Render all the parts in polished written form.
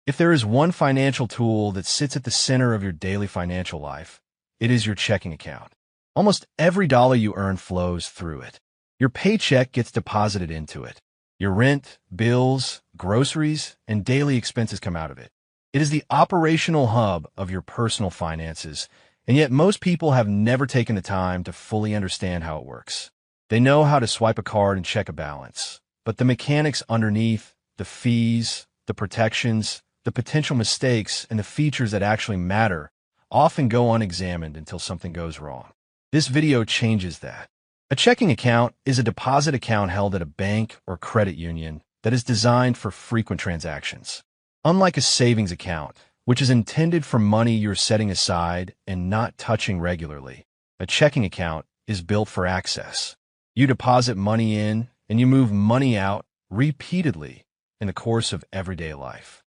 If there is one financial tool that sits at the center of your daily financial life, it is your checking account. Almost every dollar you earn flows through it. Your paycheck gets deposited into it. Your rent, bills, groceries, and daily expenses come out of it. It is the operational hub of your personal finances, and yet most people have never taken the time to fully understand how it works. They know how to swipe a card and check a balance, but the mechanics underneath, the fees, the protections, the potential mistakes, and the features that actually matter often go unexamined until something goes wrong. This video changes that. A checking account is a deposit account held at a bank or credit union that is designed for frequent transactions. Unlike a savings account, which is intended for money you're setting aside and not touching regularly, a checking account is built for access. You deposit money in and you move money out repeatedly in the course of everyday life.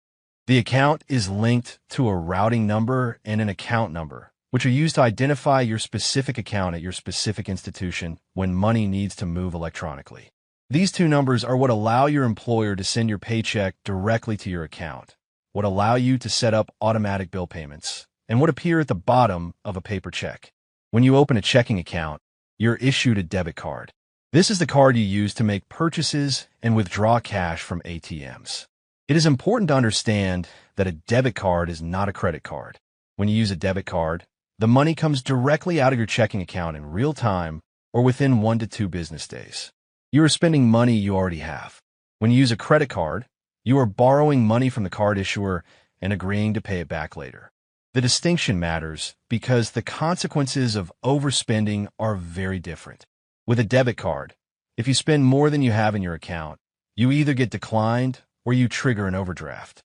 The account is linked to a routing number and an account number, which are used to identify your specific account at your specific institution when money needs to move electronically. These two numbers are what allow your employer to send your paycheck directly to your account, what allow you to set up automatic bill payments, and what appear at the bottom of a paper check. When you open a checking account, you're issued a debit card. This is the card you use to make purchases and withdraw cash from ATMs. It is important to understand that a debit card is not a credit card. When you use a debit card, the money comes directly out of your checking account in real time or within 1 to 2 business days. You are spending money you already have. When you use a credit card, you are borrowing money from the card issuer and agreeing to pay it back later. The distinction matters because the consequences of overspending are very different. With a debit card, if you spend more than you have in your account, you either get declined or you trigger an overdraft.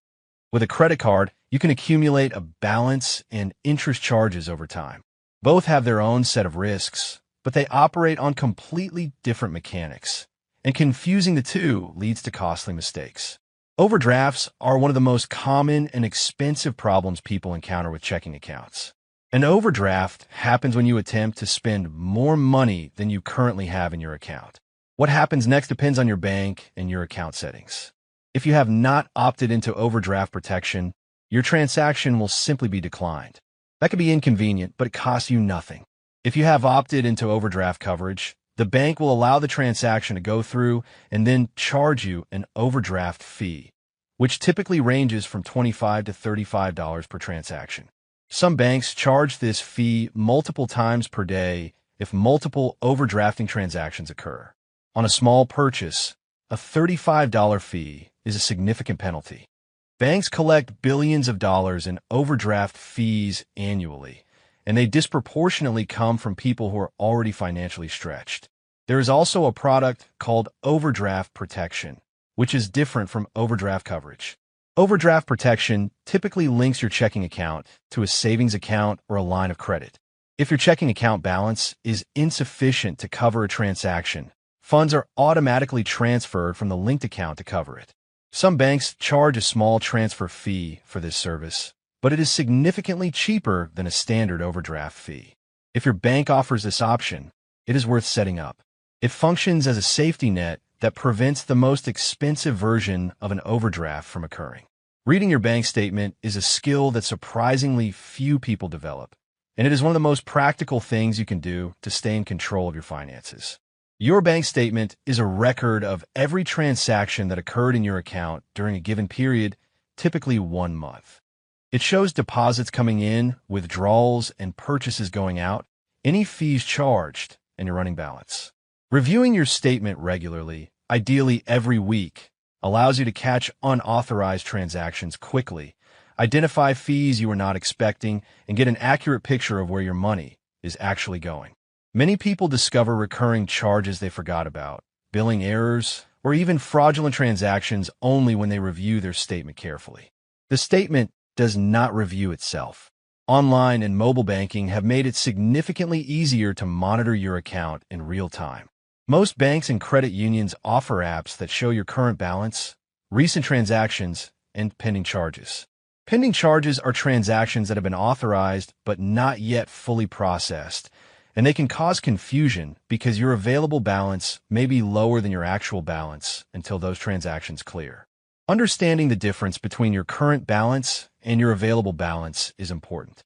With a credit card, you can accumulate a balance and interest charges over time. Both have their own set of risks, but they operate on completely different mechanics, and confusing the two leads to costly mistakes. Overdrafts are one of the most common and expensive problems people encounter with checking accounts. An overdraft happens when you attempt to spend more money than you currently have in your account. What happens next depends on your bank and your account settings. If you have not opted into overdraft protection, your transaction will simply be declined. That can be inconvenient, but it costs you nothing. If you have opted into overdraft coverage, the bank will allow the transaction to go through and then charge you an overdraft fee, which typically ranges from $25 to $35 per transaction. Some banks charge this fee multiple times per day if multiple overdrafting transactions occur. On a small purchase, a $35 fee is a significant penalty. Banks collect billions of dollars in overdraft fees annually, and they disproportionately come from people who are already financially stretched. There is also a product called overdraft protection, which is different from overdraft coverage. Overdraft protection typically links your checking account to a savings account or a line of credit. If your checking account balance is insufficient to cover a transaction, funds are automatically transferred from the linked account to cover it. Some banks charge a small transfer fee for this service, but it is significantly cheaper than a standard overdraft fee. If your bank offers this option, it is worth setting up. It functions as a safety net that prevents the most expensive version of an overdraft from occurring. Reading your bank statement is a skill that surprisingly few people develop, and it is one of the most practical things you can do to stay in control of your finances. Your bank statement is a record of every transaction that occurred in your account during a given period, typically 1 month. It shows deposits coming in, withdrawals, and purchases going out, any fees charged, and your running balance. Reviewing your statement regularly, ideally every week, allows you to catch unauthorized transactions quickly, identify fees you were not expecting, and get an accurate picture of where your money is actually going. Many people discover recurring charges they forgot about, billing errors, or even fraudulent transactions only when they review their statement carefully. The statement does not review itself. Online and mobile banking have made it significantly easier to monitor your account in real time. Most banks and credit unions offer apps that show your current balance, recent transactions, and pending charges. Pending charges are transactions that have been authorized but not yet fully processed, and they can cause confusion because your available balance may be lower than your actual balance until those transactions clear. Understanding the difference between your current balance and your available balance is important.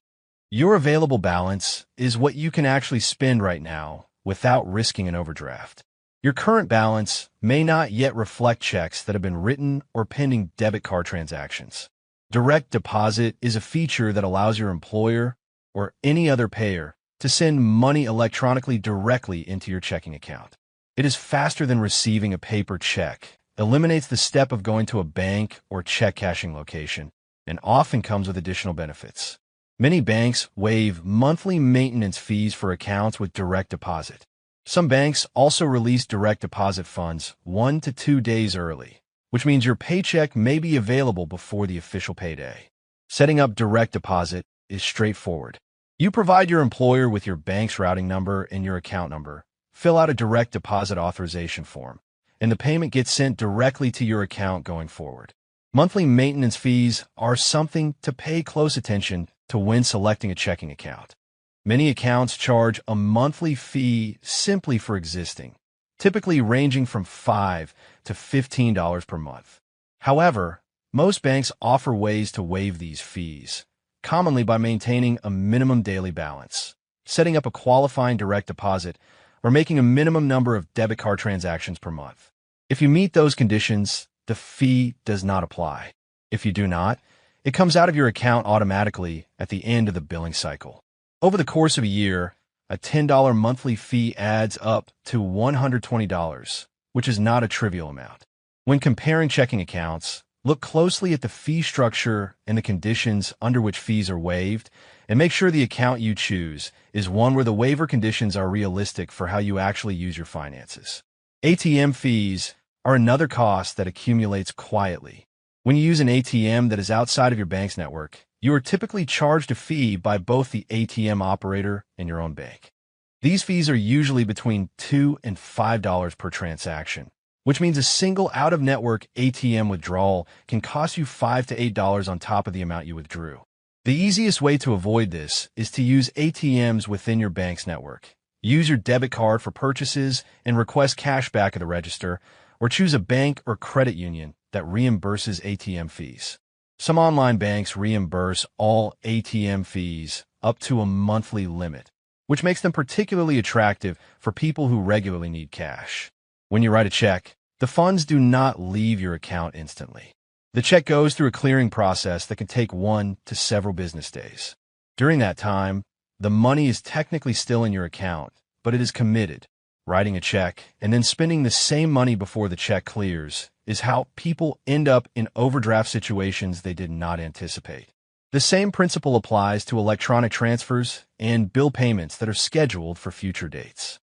Your available balance is what you can actually spend right now without risking an overdraft. Your current balance may not yet reflect checks that have been written or pending debit card transactions. Direct deposit is a feature that allows your employer or any other payer to send money electronically directly into your checking account. It is faster than receiving a paper check, eliminates the step of going to a bank or check cashing location, and often comes with additional benefits. Many banks waive monthly maintenance fees for accounts with direct deposit. Some banks also release direct deposit funds 1 to 2 days early, which means your paycheck may be available before the official payday. Setting up direct deposit is straightforward. You provide your employer with your bank's routing number and your account number, fill out a direct deposit authorization form, and the payment gets sent directly to your account going forward. Monthly maintenance fees are something to pay close attention to when selecting a checking account. Many accounts charge a monthly fee simply for existing, typically ranging from $5 to $15 per month. However, most banks offer ways to waive these fees, commonly by maintaining a minimum daily balance, setting up a qualifying direct deposit, or making a minimum number of debit card transactions per month. If you meet those conditions, the fee does not apply. If you do not, it comes out of your account automatically at the end of the billing cycle. Over the course of a year, a $10 monthly fee adds up to $120, which is not a trivial amount. When comparing checking accounts, look closely at the fee structure and the conditions under which fees are waived, and make sure the account you choose is one where the waiver conditions are realistic for how you actually use your finances. ATM fees are another cost that accumulates quietly. When you use an ATM that is outside of your bank's network, you are typically charged a fee by both the ATM operator and your own bank. These fees are usually between $2 and $5 per transaction, which means a single out-of-network ATM withdrawal can cost you $5 to $8 on top of the amount you withdrew. The easiest way to avoid this is to use ATMs within your bank's network. Use your debit card for purchases and request cash back at the register, or choose a bank or credit union that reimburses ATM fees. Some online banks reimburse all ATM fees up to a monthly limit, which makes them particularly attractive for people who regularly need cash. When you write a check, the funds do not leave your account instantly. The check goes through a clearing process that can take 1 to several business days. During that time, the money is technically still in your account, but it is committed. Writing a check and then spending the same money before the check clears is how people end up in overdraft situations they did not anticipate. The same principle applies to electronic transfers and bill payments that are scheduled for future dates.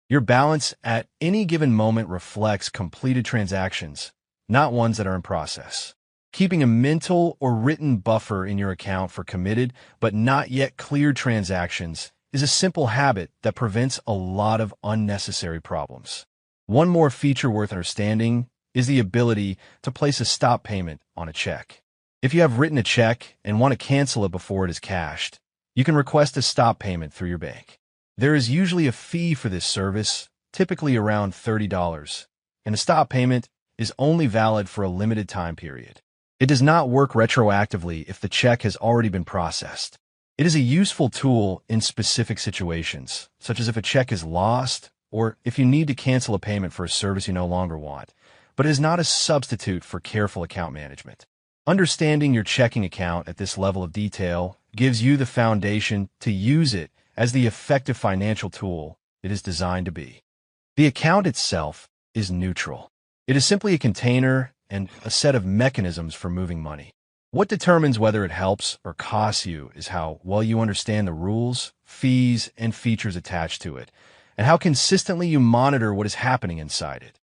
Your balance at any given moment reflects completed transactions, not ones that are in process. Keeping a mental or written buffer in your account for committed but not yet cleared transactions is a simple habit that prevents a lot of unnecessary problems. One more feature worth understanding is the ability to place a stop payment on a check. If you have written a check and want to cancel it before it is cashed, you can request a stop payment through your bank. There is usually a fee for this service, typically around $30, and a stop payment is only valid for a limited time period. It does not work retroactively if the check has already been processed. It is a useful tool in specific situations, such as if a check is lost or if you need to cancel a payment for a service you no longer want, but it is not a substitute for careful account management. Understanding your checking account at this level of detail gives you the foundation to use it as the effective financial tool it is designed to be. The account itself is neutral. It is simply a container and a set of mechanisms for moving money. What determines whether it helps or costs you is how well you understand the rules, fees, and features attached to it, and how consistently you monitor what is happening inside it.